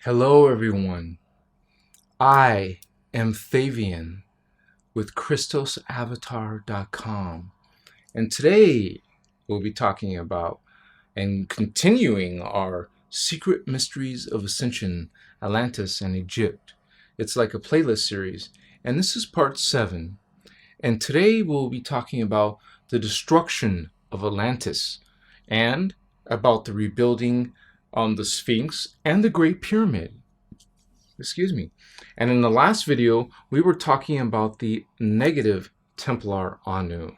Hello, everyone. I am Fabian with ChristosAvatar.com, and today we'll be talking about and continuing our Secret Mysteries of Ascension, Atlantis, and Egypt. It's like a playlist series, and this is part 7. And today we'll be talking about the destruction of Atlantis and about the rebuilding on the Sphinx and the Great Pyramid. Excuse me. And in the last video, we were talking about the negative Templar Anu.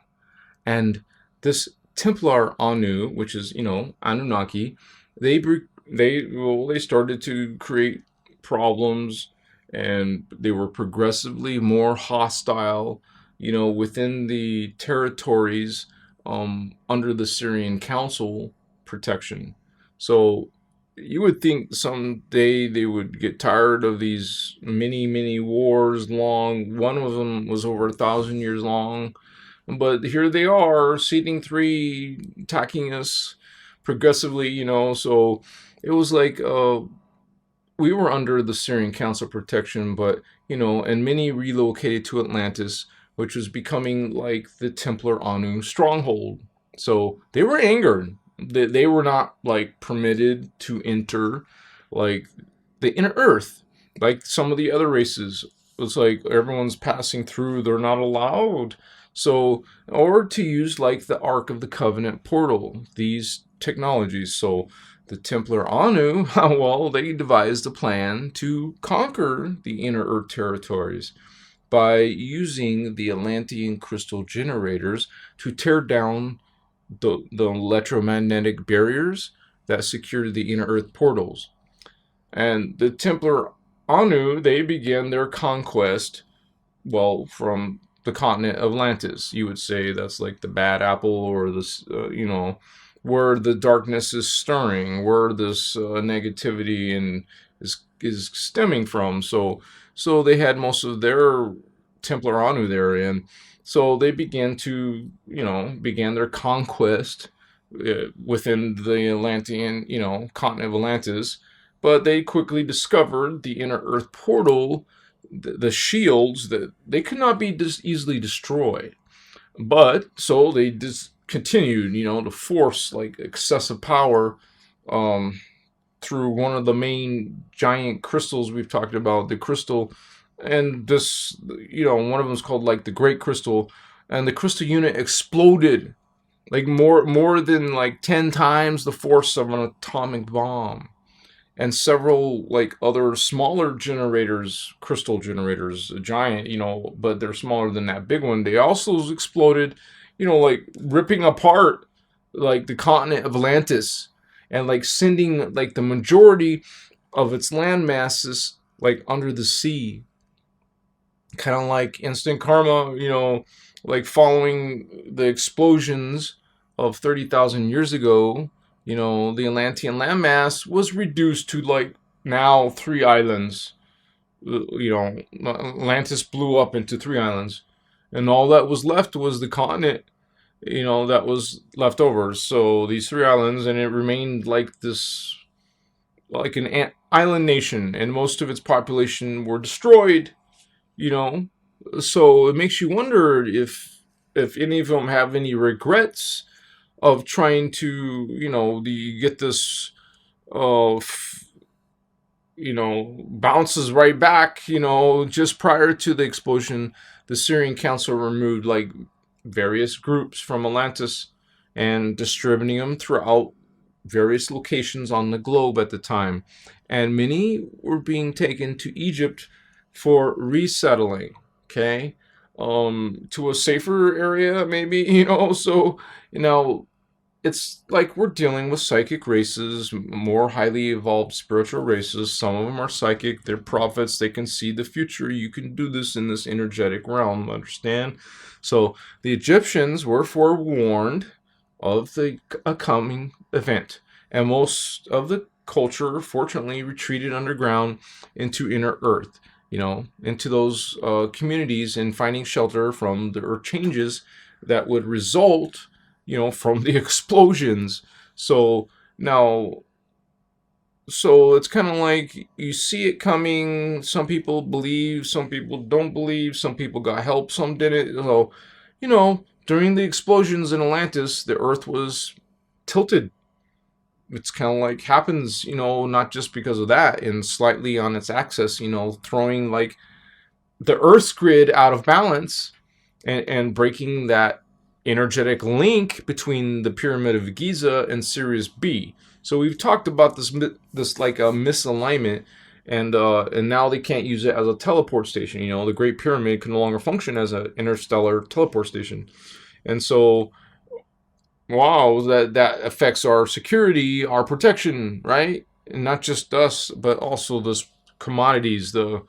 And this Templar Anu, which is, Anunnaki, they they started to create problems, and they were progressively more hostile, within the territories under the Syrian Council protection. So you would think someday they would get tired of these many wars long. One of them was over 1,000 years long, but here they are, seeding three, attacking us progressively. So it was like we were under the Syrian Council protection, but and many relocated to Atlantis, which was becoming like the Templar Anu stronghold. So they were angered. They were not like permitted to enter like the inner Earth, like some of the other races. It's like everyone's passing through; they're not allowed. So, or to use like the Ark of the Covenant portal, these technologies. So the Templar Anu, well, they devised a plan to conquer the inner Earth territories by using the Atlantean crystal generators to tear down the electromagnetic barriers that secured the inner Earth portals. And the Templar Anu, they began their conquest, well, from the continent of Atlantis. You would say that's like the bad apple, or this, where the darkness is stirring, where this negativity and is stemming from. So they had most of their Templar Anu there, and so they began to, began their conquest within the Atlantean, continent of Atlantis. But they quickly discovered the inner Earth portal, the shields, that they could not be easily destroyed. But so they just continued, to force like excessive power through one of the main giant crystals we've talked about, the crystal. And this, one of them is called like the Great Crystal, and the crystal unit exploded like more than like 10 times the force of an atomic bomb. And several like other smaller generators, crystal generators, a giant, but they're smaller than that big one, they also exploded, like ripping apart like the continent of Atlantis, and like sending like the majority of its land masses like under the sea, kind of like instant karma, like following the explosions of 30,000 years ago. The Atlantean landmass was reduced to like now 3 islands. Atlantis blew up into 3 islands, and all that was left was the continent, that was left over. So these 3 islands, and it remained like this, like an island nation, and most of its population were destroyed. you know so it makes you wonder if any of them have any regrets of trying to get this uh bounces right back. Just prior to the explosion, the Syrian Council removed like various groups from Atlantis and distributing them throughout various locations on the globe at the time, and many were being taken to Egypt for resettling. Okay, to a safer area, maybe. So you know it's like we're dealing with psychic races, more highly evolved spiritual races. Some of them are psychic, they're prophets, they can see the future. You can do this in this energetic realm, understand? So the Egyptians were forewarned of the coming event, and most of the culture, fortunately, retreated underground into inner Earth, into those communities, and finding shelter from the earth changes that would result, from the explosions. So now So it's kind of like you see it coming. Some people believe, some people don't believe, some people got help, some didn't. So, during the explosions in Atlantis, the Earth was tilted. It's kind of like happens, not just because of that, and slightly on its axis, throwing like the Earth's grid out of balance and breaking that energetic link between the Pyramid of Giza and Sirius B. So we've talked about this like a misalignment, and now they can't use it as a teleport station. The Great Pyramid can no longer function as an interstellar teleport station, and so wow, that affects our security, our protection, right? And not just us, but also this commodities, the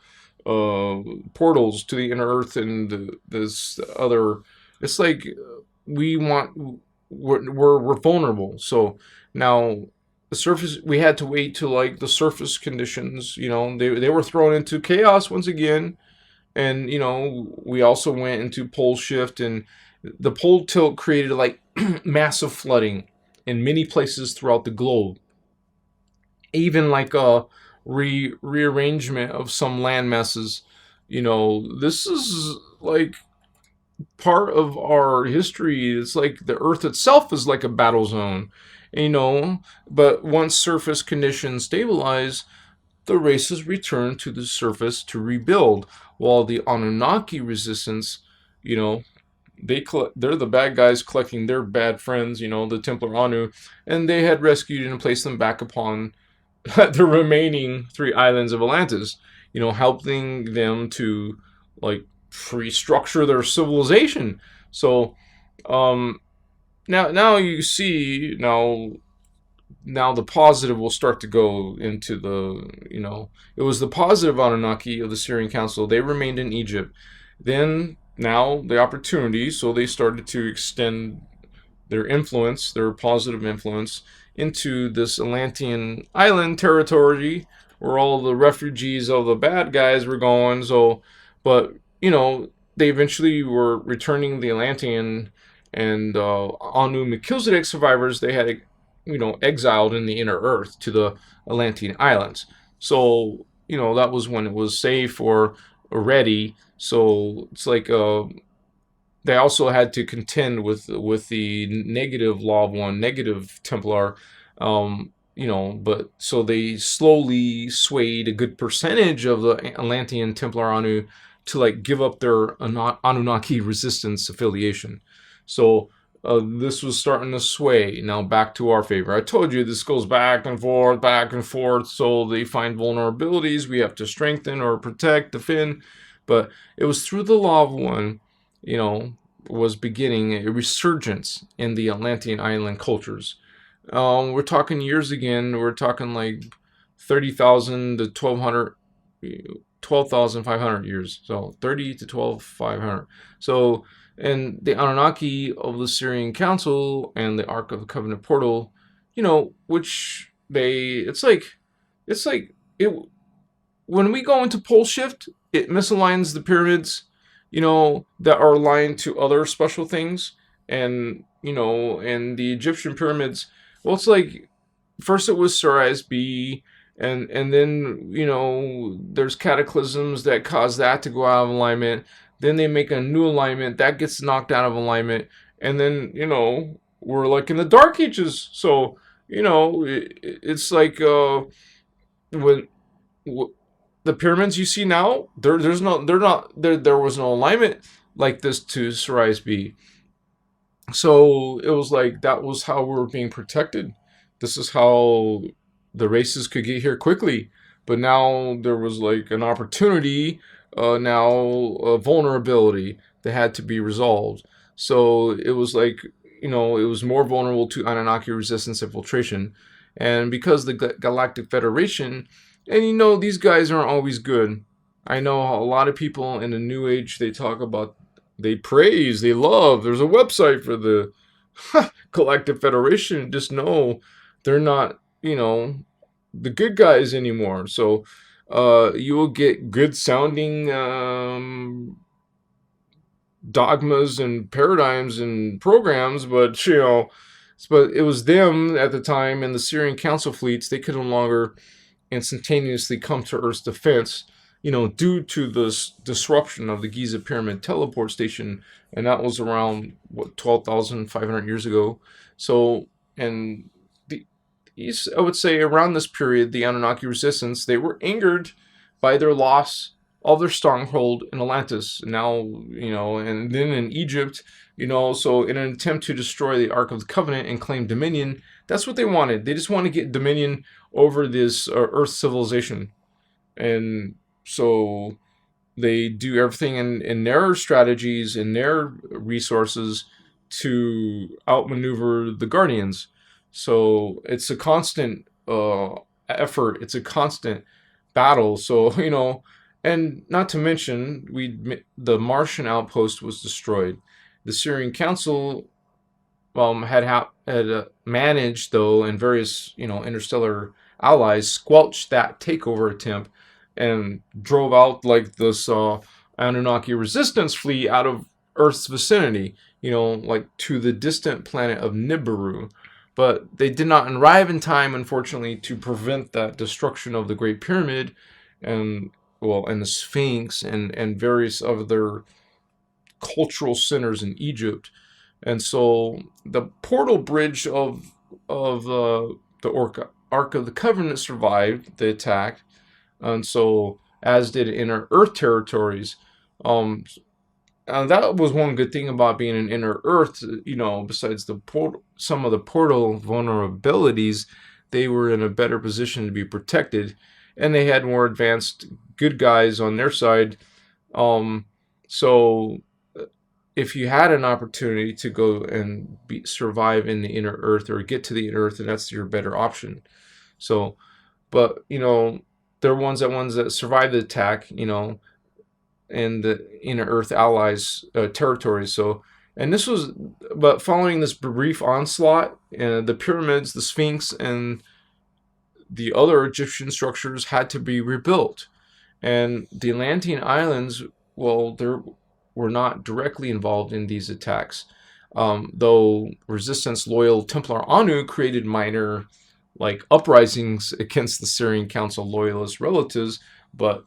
portals to the inner earth, and this other. It's like we want we're vulnerable. So now the surface, we had to wait till like the surface conditions. They were thrown into chaos once again, and we also went into pole shift, and the pole tilt created like massive flooding in many places throughout the globe, even like a rearrangement of some land masses. This is like part of our history. It's like the earth itself is like a battle zone, but once surface conditions stabilize, the races return to the surface to rebuild, while the Anunnaki resistance, you know, they're the bad guys collecting their bad friends, the Templar Anu, and they had rescued and placed them back upon the remaining three islands of Atlantis, helping them to like restructure their civilization. So um now you see now the positive will start to go into it was the positive Anunnaki of the Syrian Council. They remained in Egypt. Then now the opportunity, so they started to extend their influence, their positive influence, into this Atlantean island territory where all the refugees of the bad guys were going. So, but they eventually were returning the Atlantean and Anu Melchizedek survivors. They had exiled in the inner earth to the Atlantean islands. So, that was when it was safe or ready. So it's like they also had to contend with the negative law of one, negative Templar. But so they slowly swayed a good percentage of the Atlantean Templar Anu to like give up their Anunnaki resistance affiliation. So this was starting to sway now back to our favor. I told you this goes back and forth, back and forth. So they find vulnerabilities. We have to strengthen or protect, defend. But it was through the law of one, was beginning a resurgence in the Atlantean island cultures. We're talking years again. We're talking like 30,000 to 1,200, 12,500 years. So 30 to 12,500. So, and the Anunnaki of the Syrian Council and the Ark of the Covenant portal, which it's like it, when we go into pole shift, it misaligns the pyramids, that are aligned to other special things. And, and the Egyptian pyramids, well, it's like first it was Surais B, and then there's cataclysms that cause that to go out of alignment. Then they make a new alignment that gets knocked out of alignment, and then we're like in the Dark Ages. So it's like when the pyramids you see now, there was no alignment like this to Surais B. So it was like that was how we were being protected. This is how the races could get here quickly. But now there was like an opportunity, now a vulnerability that had to be resolved. So it was like, it was more vulnerable to Anunnaki resistance infiltration. And because the Galactic Federation, and these guys aren't always good. I know a lot of people in the New Age, they talk about, they praise, they love. There's a website for the Galactic Federation. Just know they're not, the good guys anymore. So you will get good sounding dogmas and paradigms and programs, but But it was them at the time, and the Syrian Council fleets, they could no longer instantaneously come to Earth's defense, due to this disruption of the Giza Pyramid teleport station, and that was around, what, 12,500 years ago. So, and I would say around this period, the Anunnaki resistance, they were angered by their loss of their stronghold in Atlantis. Now, and then in Egypt, so in an attempt to destroy the Ark of the Covenant and claim dominion, that's what they wanted. They just want to get dominion over this Earth civilization. And so they do everything in their strategies, in their resources, to outmaneuver the Guardians. So it's a constant effort. It's a constant battle. So and not to mention, the Martian outpost was destroyed. The Syrian Council had managed, though, and various interstellar allies squelched that takeover attempt and drove out like this Anunnaki resistance fleet out of Earth's vicinity, like to the distant planet of Nibiru. But they did not arrive in time, unfortunately, to prevent that destruction of the Great Pyramid and the Sphinx and various other cultural centers in Egypt. And so the portal bridge of the Ark of the Covenant survived the attack, and so as did inner Earth territories. That was one good thing about being in inner Earth. Besides some of the portal vulnerabilities, they were in a better position to be protected, and they had more advanced good guys on their side. So if you had an opportunity to go and survive in the inner Earth or get to the inner Earth, then that's your better option. So, but there are ones that survived the attack, and the inner Earth allies territories. So, but following this brief onslaught, the pyramids, the Sphinx, and the other Egyptian structures had to be rebuilt, and the Atlantean Islands, were not directly involved in these attacks, though resistance loyal Templar Anu created minor uprisings against the Syrian Council loyalist relatives, but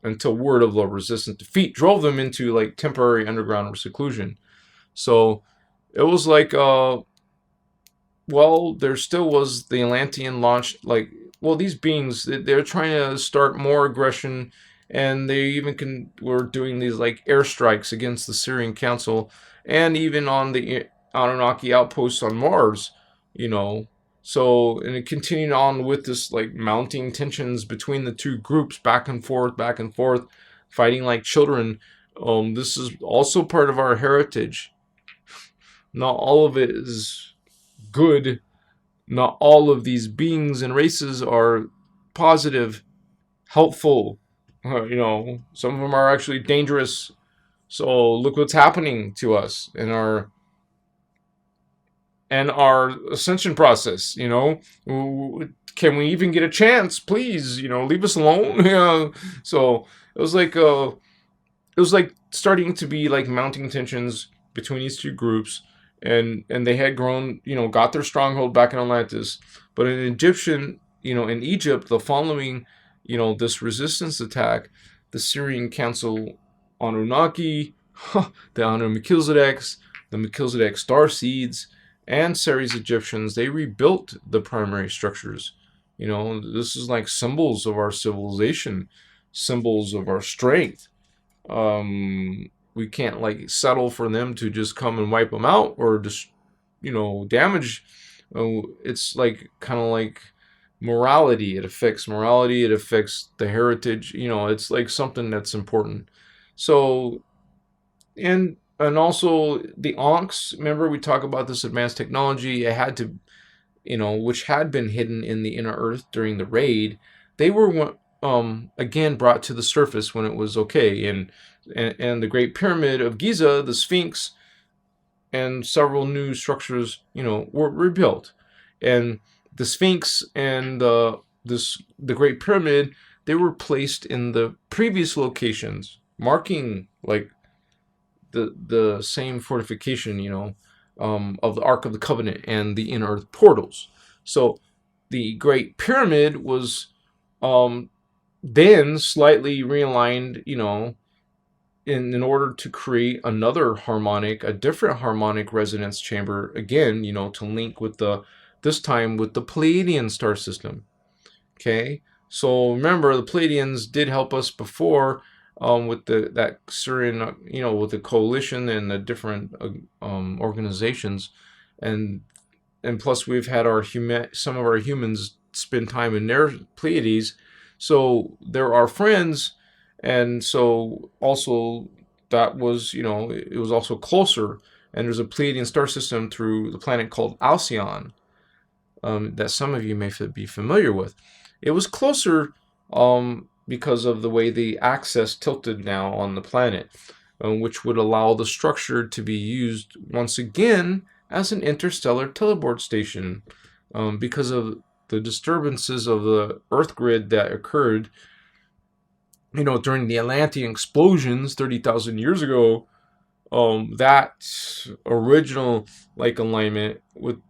until word of the resistance defeat drove them into temporary underground seclusion. So it was there still was the Atlantean launched these beings, they're trying to start more aggression, and they even were doing these airstrikes against the Syrian Council, and even on the Anunnaki outposts on Mars, So, and it continued on with this mounting tensions between the two groups, back and forth, fighting like children. This is also part of our heritage. Not all of it is good. Not all of these beings and races are positive, helpful. Some of them are actually dangerous. So look what's happening to us in our ascension process. Can we even get a chance? Please, leave us alone. So it was starting to be mounting tensions between these two groups, and they had grown, got their stronghold back in Atlantis. But in in Egypt, the following, this resistance attack, the Syrian Council Anunnaki, the Anu Melchizedeks, the Melchizedek star seeds, and Ceres Egyptians, they rebuilt the primary structures. This is symbols of our civilization, symbols of our strength. We can't settle for them to just come and wipe them out or just damage. It's kind of morality. It affects morality. It affects the heritage. It's something that's important. So, and also the Ankhs, remember we talk about this advanced technology, it had to, which had been hidden in the inner Earth during the raid. They were again brought to the surface when it was okay, and the Great Pyramid of Giza, the Sphinx, and several new structures, were rebuilt. And the Sphinx and the Great Pyramid, they were placed in the previous locations, marking the same fortification, of the Ark of the Covenant and the in-earth portals. So the Great Pyramid was um, then slightly realigned, in order to create a different harmonic resonance chamber again, to link with this time with the Pleiadian star system. Okay, so remember the Pleiadians did help us before, with that Syrian, with the coalition and the different organizations, and plus we've had some of our humans spend time in their Pleiades, so they're our friends, and so also that was, it was also closer, and there's a Pleiadian star system through the planet called Alcyon, that some of you may be familiar with. It was closer because of the way the axis tilted now on the planet, which would allow the structure to be used once again as an interstellar teleport station, because of the disturbances of the Earth grid that occurred, during the Atlantean explosions 30,000 years ago. That original alignment with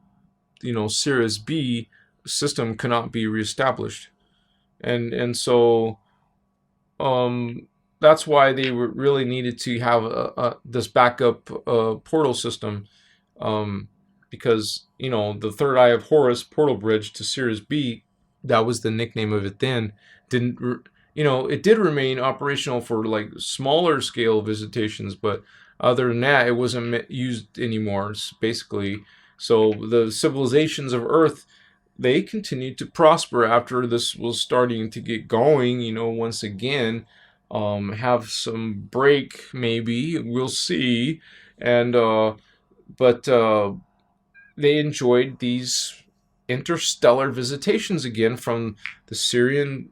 Sirius B system cannot be reestablished, and so that's why they really needed to have this backup portal system, because the Third Eye of Horus portal bridge to Sirius B, that was the nickname of it then, didn't it did remain operational for smaller scale visitations, but other than that it wasn't used anymore, basically. So the civilizations of Earth, they continued to prosper after this was starting to get going, once again. Have some break, maybe, we'll see. And but they enjoyed these interstellar visitations again from the Syrian,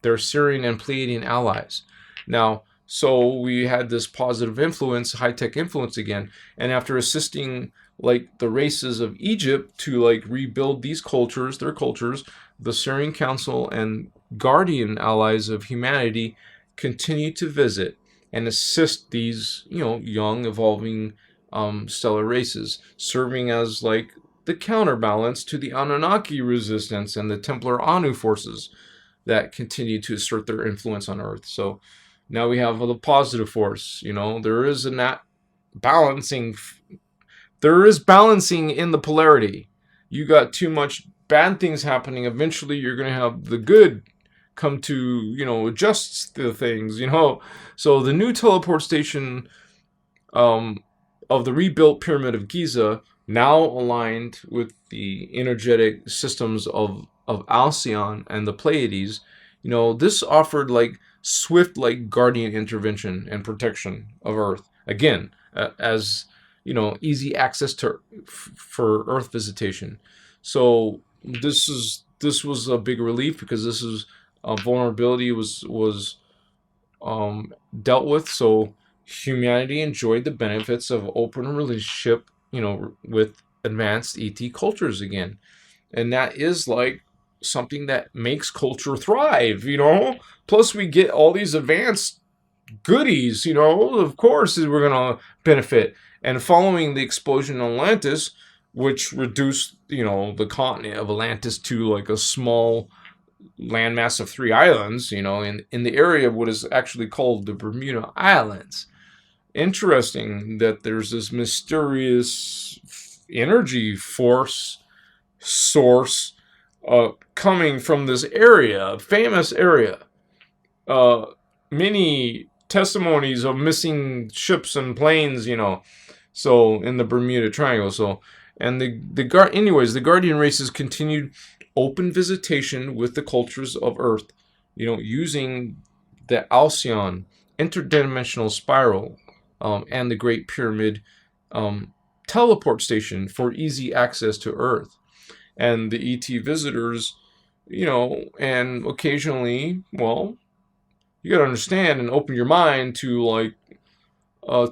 their Syrian and Pleiadian allies. Now, so we had this positive influence, high-tech influence again, and after assisting the races of Egypt to rebuild their cultures, the Syrian Council and Guardian allies of humanity continue to visit and assist these, young evolving stellar races, serving as the counterbalance to the Anunnaki resistance and the Templar Anu forces that continue to assert their influence on Earth. So now we have the positive force. There is balancing. There is balancing in the polarity. You got too much bad things happening. Eventually, you're going to have the good come to, adjust the things. So the new teleport station of the rebuilt Pyramid of Giza, now aligned with the energetic systems of Alcyon and the Pleiades, this offered swift guardian intervention and protection of Earth again, as easy access for Earth visitation. So this was a big relief, because this is vulnerability was dealt with. So humanity enjoyed the benefits of open relationship, with advanced ET cultures again, and that is something that makes culture thrive. Plus we get all these advanced goodies. Of course we're gonna benefit. And following the explosion in Atlantis, which reduced the continent of Atlantis to a small landmass of 3 islands, in the area of what is actually called the Bermuda Islands. Interesting that there's this mysterious energy force source coming from this area, famous area. Many testimonies of missing ships and planes, so in the Bermuda Triangle. So, and the Guardian races continued open visitation with the cultures of Earth, using the Alcyon interdimensional spiral, and the Great Pyramid teleport station for easy access to Earth. And the ET visitors, and occasionally, well, you got to understand and open your mind to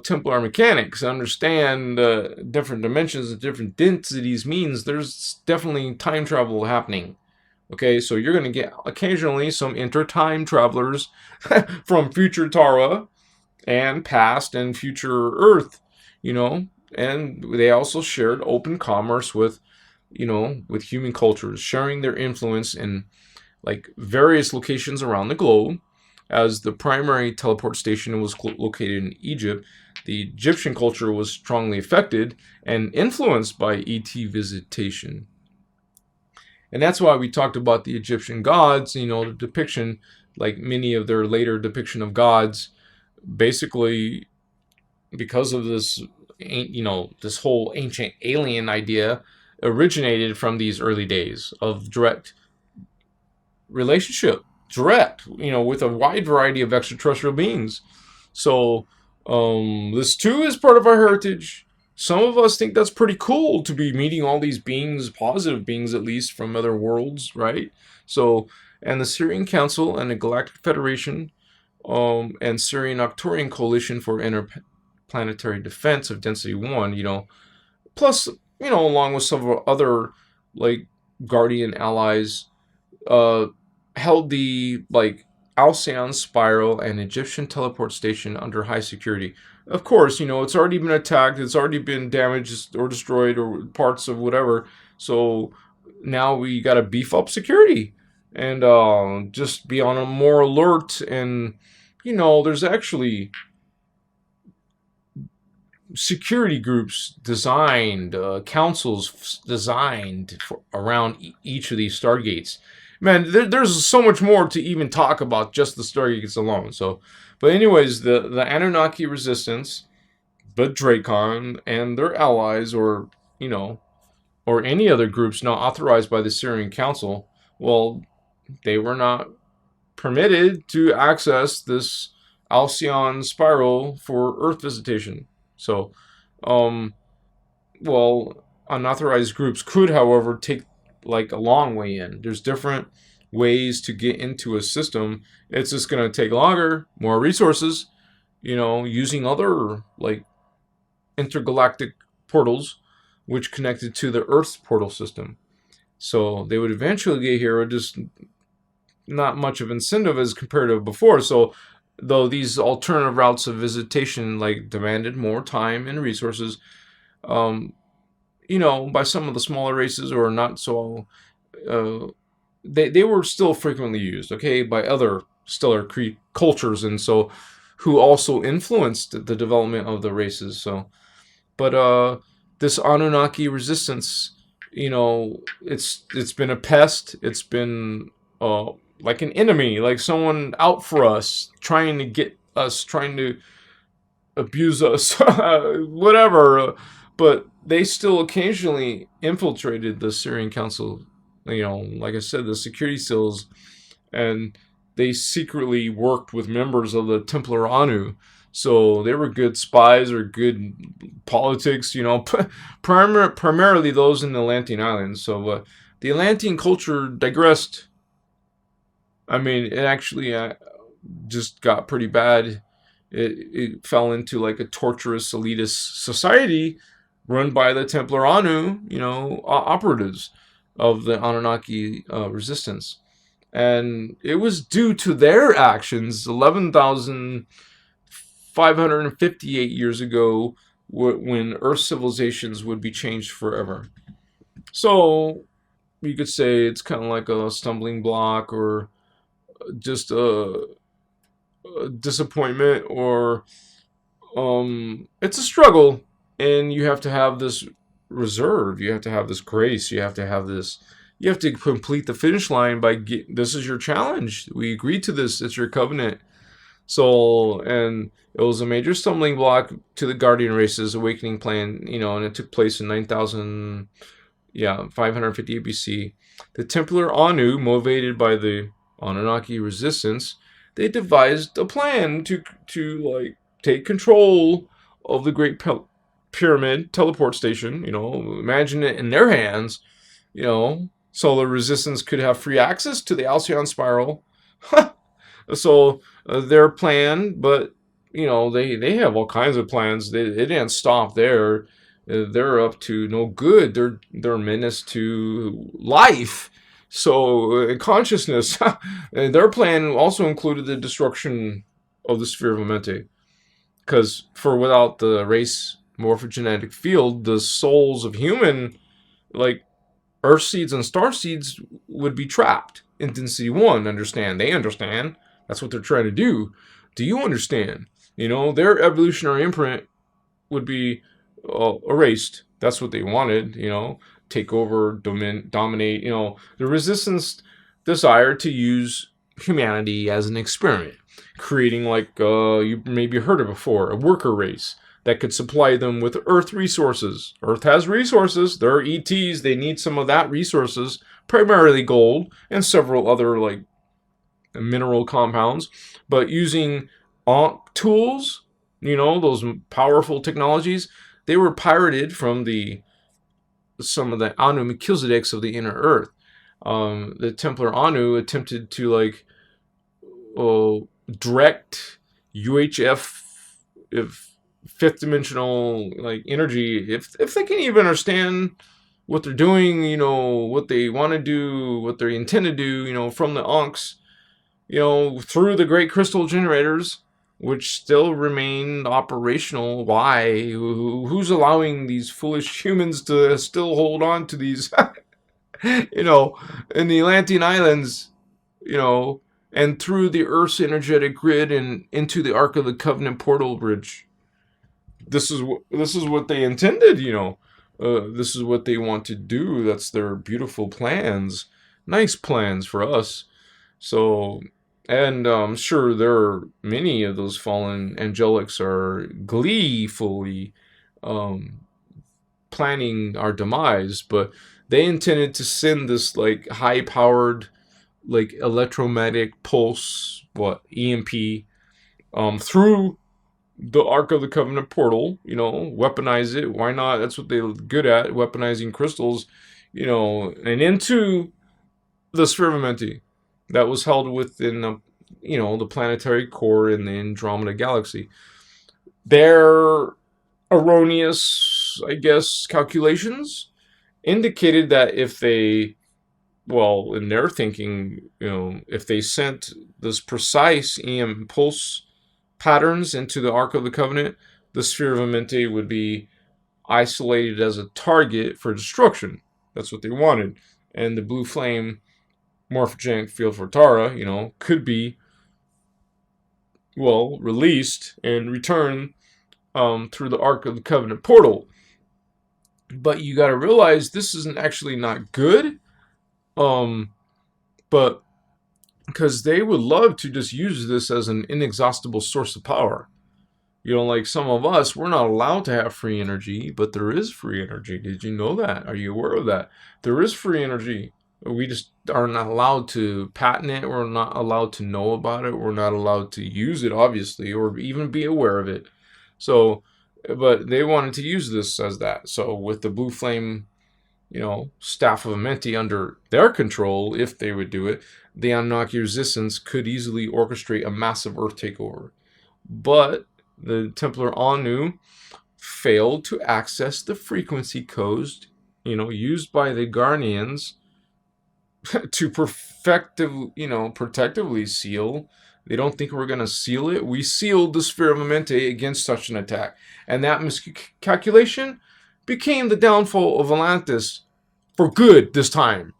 Templar mechanics. Understand different dimensions and different densities means there's definitely time travel happening. Okay, so you're going to get occasionally some inter-time travelers from future Tara and past and future Earth, and they also shared open commerce with, with human cultures, sharing their influence in like various locations around the globe. As the primary teleport station was located in Egypt, the Egyptian culture was strongly affected and influenced by ET visitation. And that's why we talked about the Egyptian gods, the depiction, like many of their later depiction of gods, basically because of this, this whole ancient alien idea originated from these early days of direct relationship, with a wide variety of extraterrestrial beings. So this too is part of our heritage. Some of us think that's pretty cool to be meeting all these beings, positive beings at least, from other worlds, right? So, and the Syrian Council and the Galactic Federation and Syrian Arcturian Coalition for Interplanetary Defense of Density 1, plus, along with some other, like, Guardian allies, held the, like, Alcyon Spiral and Egyptian Teleport Station under high security. Of course, it's already been attacked, it's already been damaged or destroyed or parts of whatever. So now we got to beef up security and just be on a more alert. And, there's actually security groups designed, councils designed around each of these stargates. Man, there's so much more to even talk about just the stargates alone. So, but anyways, the Anunnaki resistance, the Dracon and their allies, or any other groups not authorized by the Syrian Council, well, they were not permitted to access this Alcyon Spiral for Earth visitation. So, unauthorized groups could, however, take like a long way in. There's different ways to get into a system. It's just going to take longer, more resources, using other like intergalactic portals, which connected to the Earth's portal system. So they would eventually get here, just not much of incentive as compared to before. So though these alternative routes of visitation like demanded more time and resources, by some of the smaller races or not so, they were still frequently used, okay, by other stellar cultures, and so who also influenced the development of the races. So, but this Anunnaki resistance, it's been a pest. It's been like an enemy, like someone out for us, trying to get us, trying to abuse us, whatever. But they still occasionally infiltrated the Syrian Council, like I said, the security seals, and they secretly worked with members of the Templar Anu. So they were good spies or good politics, primarily those in the Atlantean Islands. So the Atlantean culture digressed. I mean, it actually just got pretty bad. It fell into like a torturous elitist society run by the Templar Anu, operatives of the Anunnaki resistance. And it was due to their actions 11,558 years ago when Earth civilizations would be changed forever. So you could say it's kind of like a stumbling block or just a disappointment, or it's a struggle, and you have to have this reserve, you have to have this grace, you have to complete the finish line this is your challenge, we agreed to this, it's your covenant. So, and it was a major stumbling block to the Guardian race's awakening plan, and it took place in 558 BC. The Templar Anu, motivated by the Anunnaki resistance, they devised a plan to like take control of the Great Pyramid teleport station. Imagine it in their hands. So the resistance could have free access to the Alcyon Spiral. So their plan, but they have all kinds of plans. They didn't stop there. They're up to no good. They're a menace to life. So consciousness. Their plan also included the destruction of the sphere of Amenti, because without the race morphogenetic field, the souls of human, like Earth seeds and star seeds, would be trapped in density 1. Understand? They understand. That's what they're trying to do. Do you understand? Their evolutionary imprint would be erased. That's what they wanted. Take over, dominate. The resistance desire to use humanity as an experiment, creating, like, you maybe heard it before, a worker race that could supply them with Earth resources. Earth has resources. There are ETs. They need some of that resources, primarily gold and several other, like, mineral compounds. But using Ankh tools, those powerful technologies, they were pirated from some of the Anu Melchizedeks of the inner Earth. The Templar Anu attempted to, like, direct UHF, if fifth dimensional, like, energy, if they can even understand what they're doing, what they want to do, what they intend to do, from the Ankhs, through the great crystal generators, which still remain operational. Why? Who's allowing these foolish humans to still hold on to these, in the Atlantean Islands, and through the Earth's energetic grid and into the Ark of the Covenant portal bridge? This is what they intended, this is what they want to do. That's their beautiful plans. Nice plans for us. So, and I'm sure there are many of those fallen angelics are gleefully planning our demise, but they intended to send this, like, high-powered, like, electromagnetic pulse, EMP, through the Ark of the Covenant portal, weaponize it. Why not? That's what they're good at, weaponizing crystals, and into the Sphere of Amenti that was held within, the planetary core in the Andromeda Galaxy. Their erroneous, I guess, calculations indicated that if they, in their thinking, if they sent this precise EM pulse patterns into the Ark of the Covenant, the Sphere of Amenti would be isolated as a target for destruction. That's what they wanted. And the blue flame morphogenic field for Tara, could be, released and returned through the Ark of the Covenant portal. But you got to realize this isn't actually not good. But because they would love to just use this as an inexhaustible source of power. Like some of us, we're not allowed to have free energy, but there is free energy. Did you know that? Are you aware of that? There is free energy. We just are not allowed to patent it. We're not allowed to know about it. We're not allowed to use it, obviously, or even be aware of it. So, but they wanted to use this as that. So with the blue flame, Staff of Amenti under their control, if they would do it, the Anunnaki resistance could easily orchestrate a massive Earth takeover. But the Templar Anu failed to access the frequency codes, used by the Guardians to protectively seal. They don't think we're going to seal it. We sealed the Sphere of Amenti against such an attack. And that miscalculation became the downfall of Atlantis for good this time.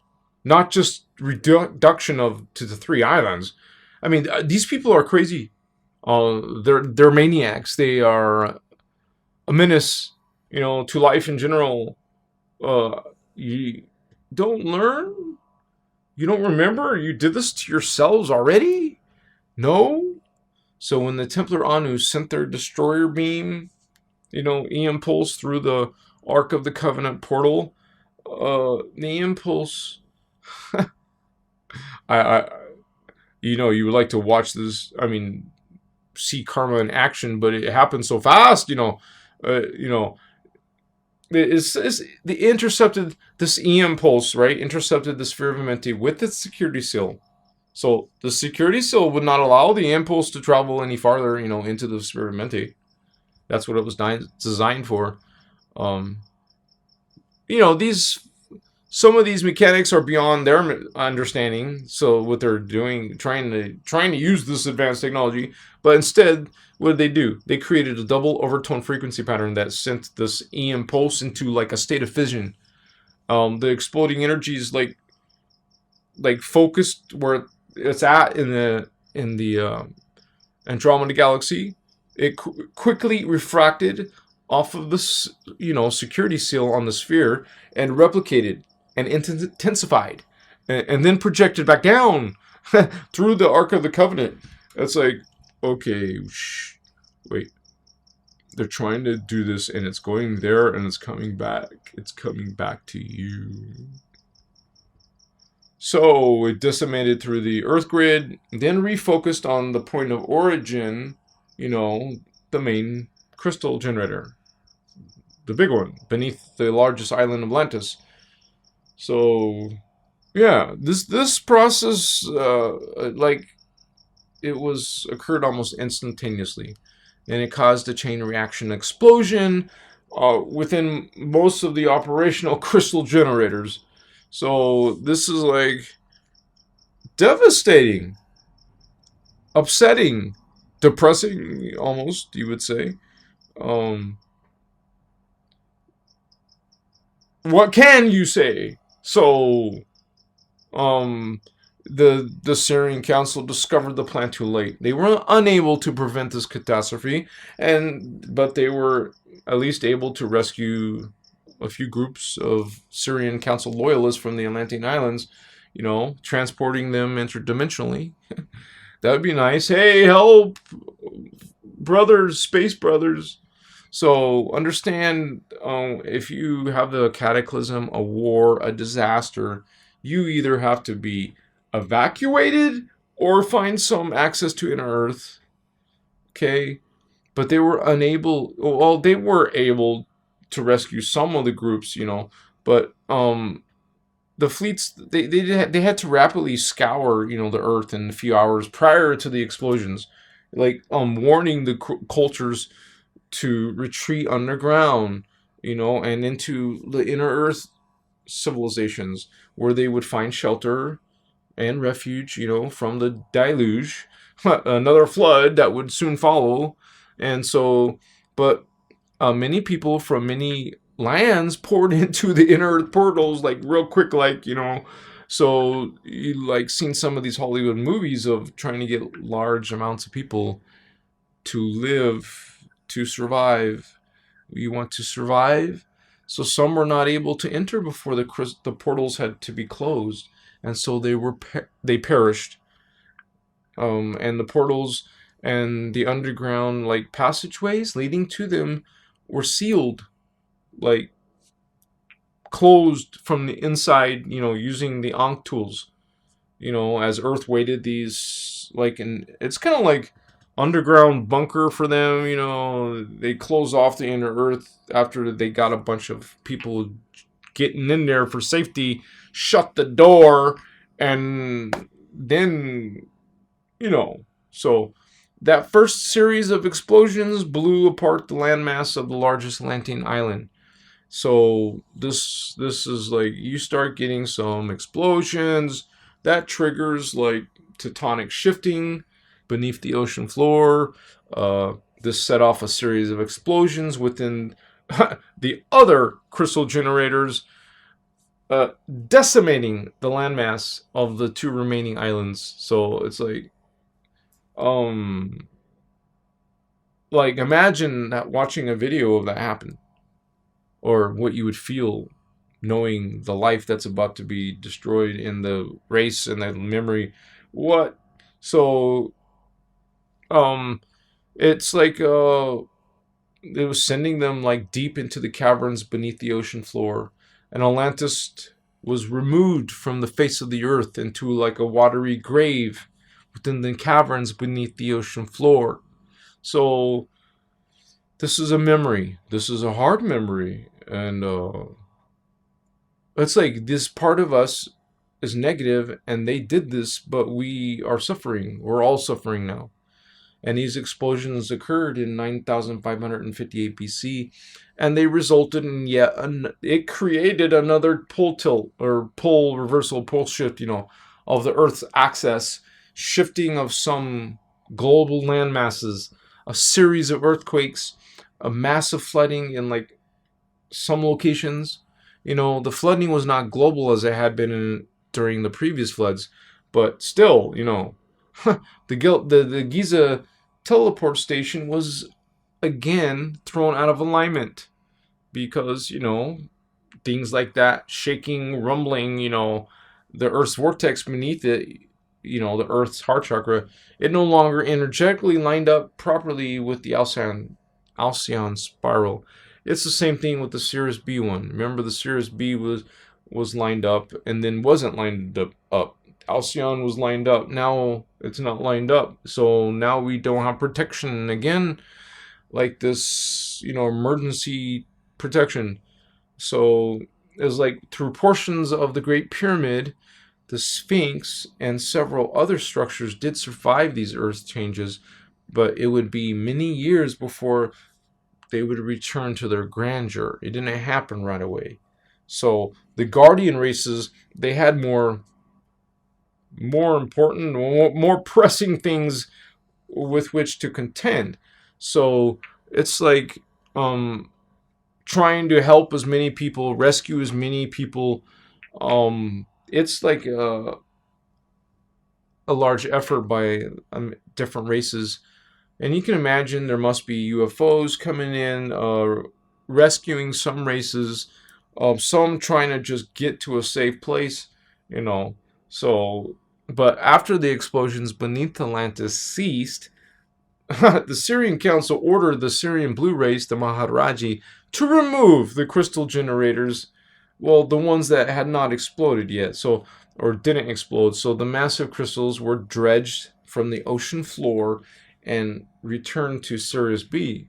Not just reduction to the 3 islands. I mean, these people are crazy. They're maniacs. They are a menace, to life in general. You don't learn? You don't remember? You did this to yourselves already? No? So when the Templar Anu sent their destroyer beam, EM pulse through the Ark of the Covenant portal, the impulse, you would like to watch this, see karma in action, but it happened so fast, this EM pulse, right, intercepted the Sphere of Amenti with its security seal. So the security seal would not allow the impulse to travel any farther, into the Sphere of Amenti. That's what it was designed for. These Some of these mechanics are beyond their understanding. So what they're doing, trying to use this advanced technology, but instead, what did they do? They created a double overtone frequency pattern that sent this EM pulse into like a state of fission. The exploding energy is like focused where it's at in the Andromeda galaxy. It quickly refracted off of this, security seal on the sphere and replicated and intensified, and then projected back down through the Ark of the Covenant. It's like, okay, wait. They're trying to do this, and it's going there, and it's coming back. It's coming back to you. So it decimated through the Earth grid, then refocused on the point of origin, the main crystal generator, the big one, beneath the largest island of Atlantis. So, yeah, this process, it was occurred almost instantaneously, and it caused a chain reaction explosion within most of the operational crystal generators. So this is like devastating, upsetting, depressing, almost, you would say. Um, what can you say? So, um, the Syrian Council discovered the plan too late. They were unable to prevent this catastrophe, but they were at least able to rescue a few groups of Syrian Council loyalists from the Atlantean Islands, transporting them interdimensionally. That would be nice. Hey, help, brothers, space brothers. So understand, if you have a cataclysm, a war, a disaster, you either have to be evacuated or find some access to inner Earth. Okay? But they were unable, well, they were able to rescue some of the groups, but the fleets, they had to rapidly scour, the Earth in a few hours prior to the explosions, like warning the cultures to retreat underground, and into the inner Earth civilizations where they would find shelter and refuge, from the deluge, another flood that would soon follow. And so, but many people from many lands poured into the inner Earth portals, like real quick, So you like seen some of these Hollywood movies of trying to get large amounts of people to live, to survive. You want to survive? So some were not able to enter before the portals had to be closed, and so they perished. And the portals and the underground passageways leading to them were sealed, like closed from the inside. Using the Ankh tools. As Earth waited these and it's kind of like underground bunker for them. They close off the inner Earth after they got a bunch of people getting in there for safety, shut the door, and then so that first series of explosions blew apart the landmass of the largest Atlantean island. So this is you start getting some explosions that triggers tectonic shifting beneath the ocean floor. This set off a series of explosions within the other crystal generators, decimating the landmass of the two remaining islands. So it's imagine that watching a video of that happen, or what you would feel knowing the life that's about to be destroyed in the race and the memory. What? So, it's it was sending them deep into the caverns beneath the ocean floor, and Atlantis was removed from the face of the earth into a watery grave within the caverns beneath the ocean floor. So this is a memory. This is a hard memory, and it's this part of us is negative, and they did this, but we are suffering. We're all suffering now. And these explosions occurred in 9,558 BC, and they resulted in it created another pole tilt or pole reversal, pole shift, of the Earth's axis, shifting of some global land masses, a series of earthquakes, a massive flooding in like some locations. The flooding was not global as it had been during the previous floods, but still, the Giza teleport station was again thrown out of alignment because, things like that, shaking, rumbling, the Earth's vortex beneath it, the Earth's heart chakra, it no longer energetically lined up properly with the Alcyon spiral. It's the same thing with the Sirius B one. Remember, the Sirius B was lined up and then wasn't lined up. Alcyon was lined up. Now it's not lined up. So now we don't have protection again, like this, emergency protection. So it was like through portions of the Great Pyramid, the Sphinx and several other structures did survive these earth changes, but it would be many years before they would return to their grandeur. It didn't happen right away. So the Guardian races, they had more important, more pressing things with which to contend. So it's like trying to help as many people, rescue as many people. It's like a large effort by different races. And you can imagine there must be UFOs coming in, rescuing some races, some trying to just get to a safe place, So, but after the explosions beneath Atlantis ceased, the Syrian Council ordered the Syrian Blue race, the Maharaji, to remove the crystal generators, well, the ones that had not exploded yet, or didn't explode. So the massive crystals were dredged from the ocean floor and returned to Sirius B.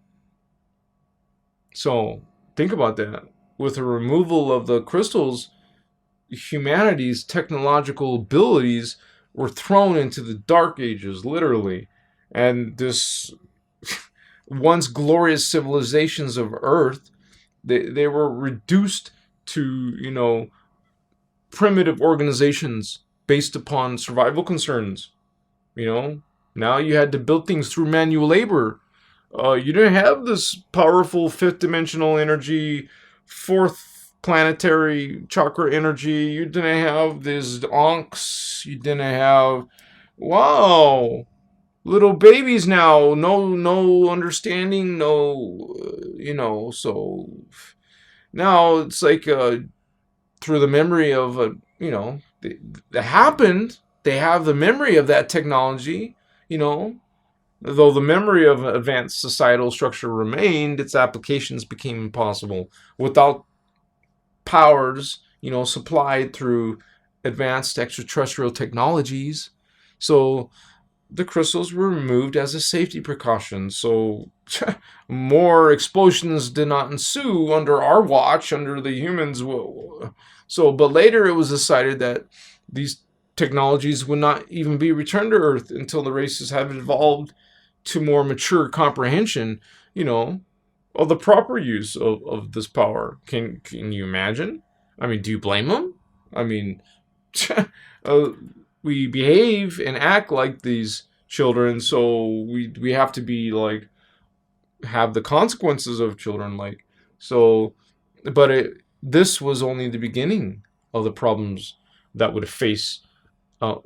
So think about that. With the removal of the crystals, humanity's technological abilities were thrown into the dark ages, literally. And this once glorious civilizations of Earth, they were reduced to, primitive organizations based upon survival concerns. Now you had to build things through manual labor. You didn't have this powerful fifth dimensional energy, fourth planetary chakra energy. You didn't have this onks. You didn't have, wow, little babies now. No understanding. No, So now it's like through the memory of that happened. They have the memory of that technology. Though the memory of advanced societal structure remained, its applications became impossible without powers, supplied through advanced extraterrestrial technologies. So the crystals were removed as a safety precaution. So more explosions did not ensue under our watch, under the humans. But later it was decided that these technologies would not even be returned to Earth until the races have evolved to more mature comprehension, of the proper use of this power. Can you imagine? I mean, do you blame them? I mean, we behave and act like these children, so we have to be like, have the consequences of children, like, so. But this was only the beginning of the problems that would face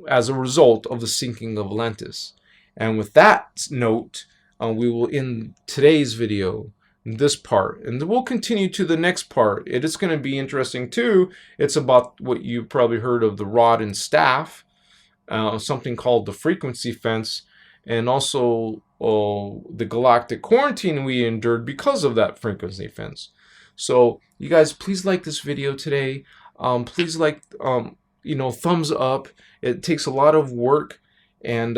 as a result of the sinking of Atlantis. And with that note, we will end today's video, this part, and we'll continue to the next part. It is going to be interesting too. It's about what you probably heard of, the rod and staff, something called the frequency fence, and also the galactic quarantine we endured because of that frequency fence. So you guys, please like this video today. Please like, thumbs up. It takes a lot of work, and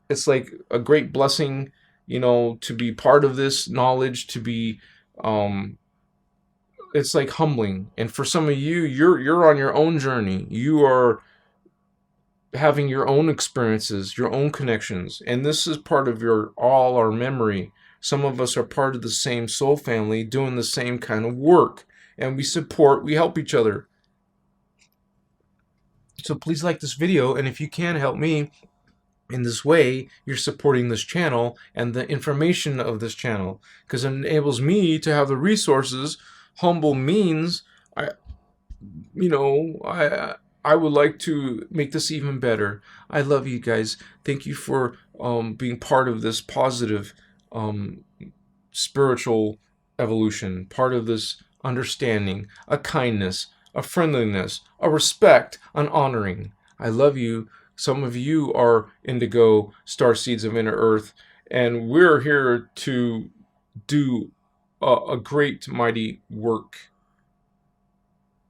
it's like a great blessing, to be part of this knowledge, to be, it's like humbling. And for some of you, you're on your own journey. You are having your own experiences, your own connections, and this is part of all our memory Some of us are part of the same soul family doing the same kind of work. And we support, we help each other. So please like this video, and if you can help me in this way, you're supporting this channel and the information of this channel, because it enables me to have the resources. Humble means I would like to make this even better. I love you guys. Thank you for being part of this positive spiritual evolution, part of this understanding, a kindness, a friendliness, a respect, an honoring. I love you. Some of you are indigo, star seeds of inner earth, and we're here to do a great, mighty work.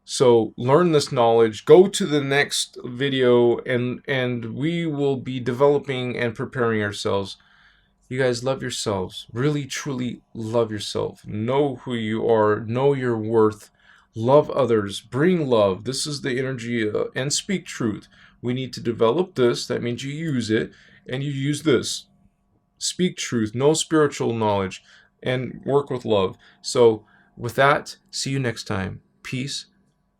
So learn this knowledge, go to the next video, and we will be developing and preparing ourselves. You guys love yourselves. Really, truly love yourself. Know who you are. Know your worth. Love others. Bring love. This is the energy, and speak truth. We need to develop this. That means you use it, and you use this. Speak truth. Know spiritual knowledge, and work with love. So with that, see you next time. Peace.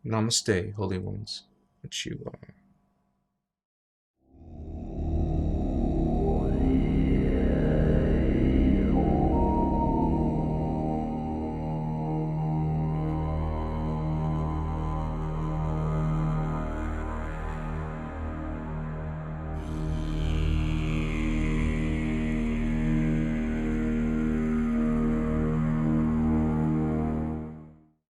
Namaste, holy ones. Achiwa.